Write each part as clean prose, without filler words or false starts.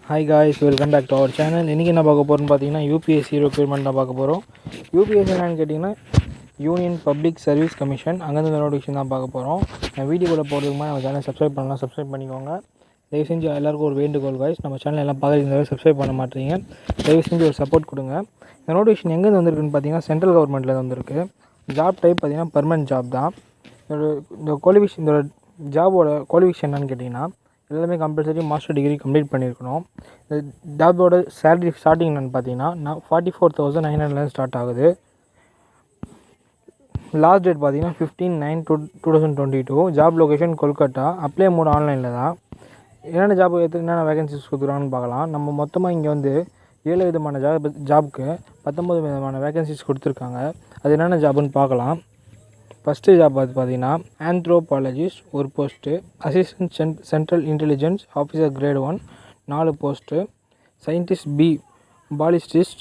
Hi guys, welcome back to our channel. இன்றைக்கி என்ன பார்க்க போகிறோம்னு பார்த்தீங்கன்னா யூபிஎஸ்சி ரெக்ரூட்மெண்ட் தான் பார்க்க போகிறோம். யூபிஎஸ்சி என்னன்னு கேட்டிங்கன்னா யூனியன் பப்ளிக் சர்வீஸ் கமிஷன், அங்கேருந்து நோட்டிஃபிகேஷன் தான் பார்க்க போகிறோம். நான் வீடியோக்குள்ளே போகிறதுக்கு நம்ம சேனல் சப்ஸ்கிரைப் பண்ணிக்கோங்க. தயவு செஞ்சு எல்லாருக்கும் ஒரு வேண்டுகோள் guys, நம்ம சேனல் எல்லாம் பார்க்குறீங்க சப்ஸ்கிரைப் பண்ண மாட்டீங்க. தயவு செஞ்சு ஒரு சப்போர்ட் கொடுங்க. இந்த நோட்டிஃபிகேஷன் எங்கேருந்து வந்திருக்குன்னு பார்த்தீங்கன்னா சென்ட்ரல் கவர்மெண்ட்டில் வந்திருக்கு. ஜாப் டைப் பார்த்தீங்கன்னா பர்மனெண்ட் ஜாப் தான். இந்த குவாலிஃபிகேஷன், இந்த ஜாபோட குவாலிஃபிகேஷன் என்னன்னு கேட்டிங்கன்னா எல்லாமே கம்பல்சரி மாஸ்டர் டிகிரி கம்ப்ளீட் பண்ணியிருக்கணும். இந்த ஜாபோட சேலரி ஸ்டார்டிங் என்னென்னு பார்த்தீங்கன்னா 44,900 ஸ்டார்ட் ஆகுது. லாஸ்ட் டேட் பார்த்தீங்கன்னா 15/9/2022. Job location Kolkata. Apply mode ஆன்லைனில் தான். என்னென்ன ஜாப் என்னென்ன வேகன்சிஸ் கொடுத்துருக்காங்கன்னு பார்க்கலாம். நம்ம மொத்தமாக இங்கே வந்து 7 விதமான ஜாப்க்கு 19 விதமான வேகன்சிஸ் கொடுத்துருக்காங்க. அது என்னென்ன ஜாப்னு பார்க்கலாம். ஃபஸ்ட்டு ஜாப் பார்த்தீங்கன்னா ஆந்த்ரோபாலஜிஸ்ட் ஒரு post, assistant central intelligence officer grade 1 4 post, scientist B ballistics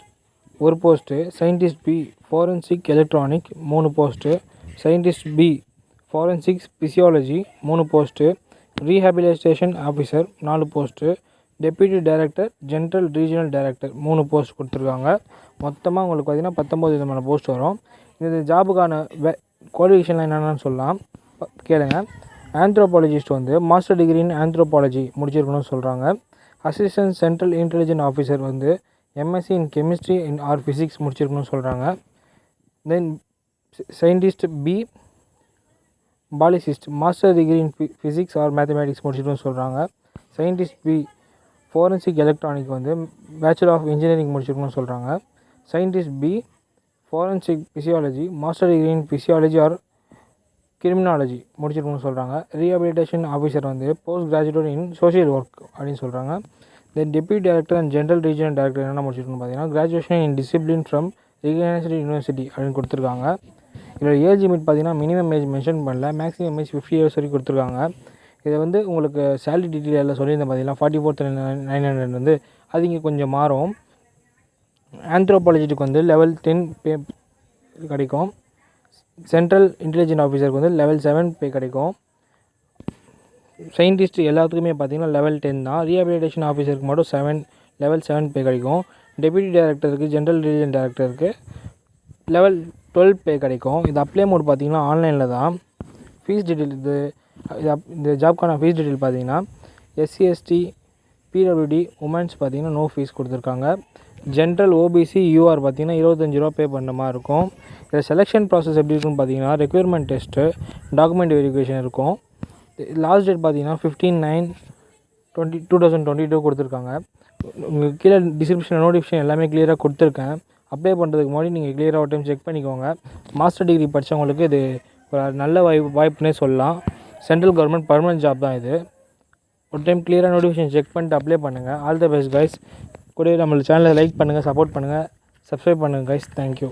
ஒரு post, scientist B forensic electronic 3 post, scientist B forensic physiology 3 post, rehabilitation officer 4 post, deputy director general regional director 3 post கொடுத்துருக்காங்க. மொத்தமாக உங்களுக்கு பார்த்திங்கன்னா 19 விதமான post வரும். இந்த ஜாபுக்கான குவாலிஃபிகேஷன்லாம் என்னென்னு சொல்லலாம் கேளுங்க. ஆந்த்ரோபாலஜிஸ்ட் வந்து மாஸ்டர் டிகிரி இன் ஆந்த்ரோபாலஜி முடிச்சிருக்கணும்னு சொல்கிறாங்க. அசிஸ்டன்ட் சென்ட்ரல் இன்டெலிஜென்ட் ஆஃபீஸர் வந்து MSc in chemistry or physics முடிச்சிருக்கணும்னு சொல்கிறாங்க. Then scientist B ballistics master degree in physics or mathematics முடிச்சிருக்கணும்னு சொல்கிறாங்க. சயின்டிஸ்ட் பி ஃபாரன்சிக் எலக்ட்ரானிக் வந்து பேச்சுலர் ஆஃப் இன்ஜினியரிங் முடிச்சிருக்கணும்னு சொல்கிறாங்க. Scientist B forensic physiology master degree in physiology or criminology முடிச்சிருக்கணும்னு சொல்கிறாங்க. Rehabilitation officer வந்து post graduate in social work அப்படின்னு சொல்கிறாங்க. Then deputy director and general regional director என்ன முடிச்சிருக்கணும்னு பார்த்தீங்கன்னா graduation in discipline from recognised university அப்படின்னு கொடுத்துருக்காங்க. இதோட ஏஜ் லிமிட் பார்த்தீங்கன்னா மினிமம் ஏஜ் மென்ஷன் பண்ணல, மேக்ஸிமம் ஏஜ் 50 இயர்ஸ் வரைக்கும் கொடுத்துருக்காங்க. இதை வந்து உங்களுக்கு சேலரி டீட்டெயிலில் சொல்லியிருந்தேன் பார்த்தீங்கன்னா 44,900 வந்து அது இங்கே கொஞ்சம் மாறும். ஆந்த்ரோபாலஜிக்கு வந்து லெவல் 10 பே கிடைக்கும். சென்ட்ரல் இன்டெலிஜென்ட் ஆஃபீஸருக்கு வந்து லெவல் 7 பே கிடைக்கும். சயின்டிஸ்ட் எல்லாத்துக்குமே பார்த்திங்கன்னா லெவல் 10 தான். ரீஹாபிலிட்டேஷன் ஆஃபீஸருக்கு மட்டும் லெவல் 7 பே கிடைக்கும். டெப்யூட்டி டைரக்டருக்கு ஜென்ரல் ரீஜனல் டைரக்டருக்கு லெவல் 12 பே கிடைக்கும். இது அப்ளை மோட் பார்த்திங்கன்னா ஆன்லைனில் தான். ஃபீஸ் டீட்டெயில் இந்த ஜாப்க்கான ஃபீஸ் டீட்டெயில் பார்த்திங்கன்னா எஸ்சி எஸ்டி பிடபிள்யூடி உமன்ஸ் பார்த்திங்கன்னா நோ ஃபீஸ் கொடுத்துருக்காங்க. ஜென்ரல் ஓபிசி யூஆர் பார்த்திங்கன்னா 25 ரூபா பே பண்ணுற மாதிரி இருக்கும். இதில் செலெக்ஷன் ப்ராசஸ் எப்படி இருக்குன்னு பார்த்தீங்கன்னா ரெக்யர்மெண்ட் டெஸ்ட்டு, டாக்குமெண்ட் வெரிஃபிகேஷன் இருக்கும். லாஸ்ட் டேட் பார்த்தீங்கன்னா 15/9/2022 கொடுத்துருக்காங்க. உங்களுக்கு கீழே டிஸ்கிரிப்ஷன் நோட்டிஃபிகேஷன் எல்லாமே கிளியராக கொடுத்துருக்கேன். அப்ளை பண்ணுறதுக்கு முன்னாடி நீங்கள் கிளியராக ஒரு டைம் செக் பண்ணிக்கோங்க. மாஸ்டர் டிகிரி படித்தவங்களுக்கு இது ஒரு நல்ல வாய்ப்புனே சொல்லலாம். சென்ட்ரல் கவர்மெண்ட் பர்மனெண்ட் ஜாப் தான் இது. ஒரு டைம் கிளியராக நோட்டிஃபிகேஷன் செக் பண்ணிட்டு அப்ளை பண்ணுங்கள். All the best guys. கூட நம்ம சேனலை லைக் பண்ணுங்கள், சப்போர்ட் பண்ணுங்கள், சப்ஸ்கிரைப் பண்ணுங்கள் கைஸ். தேங்க்யூ.